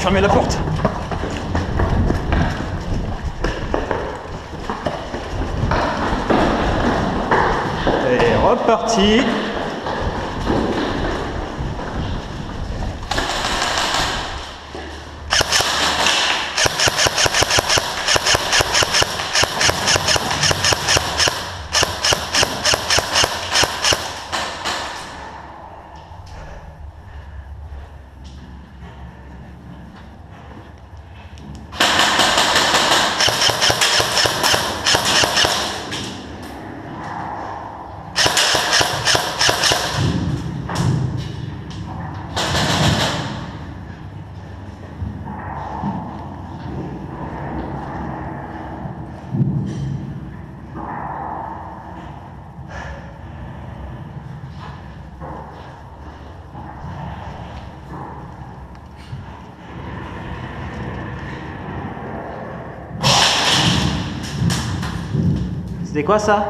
fermer la porte. Et reparti. C'était quoi ça?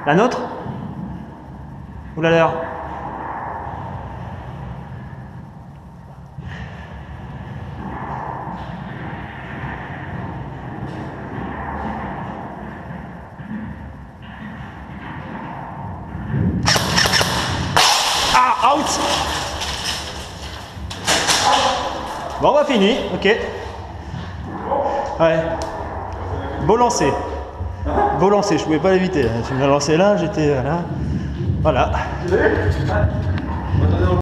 La nôtre? Ou la leur? Ah, out! Bon, bah fini, ok. Ouais. Beau lancer. Beau lancer, je pouvais pas l'éviter. Tu me l'as lancé là, j'étais là. Voilà.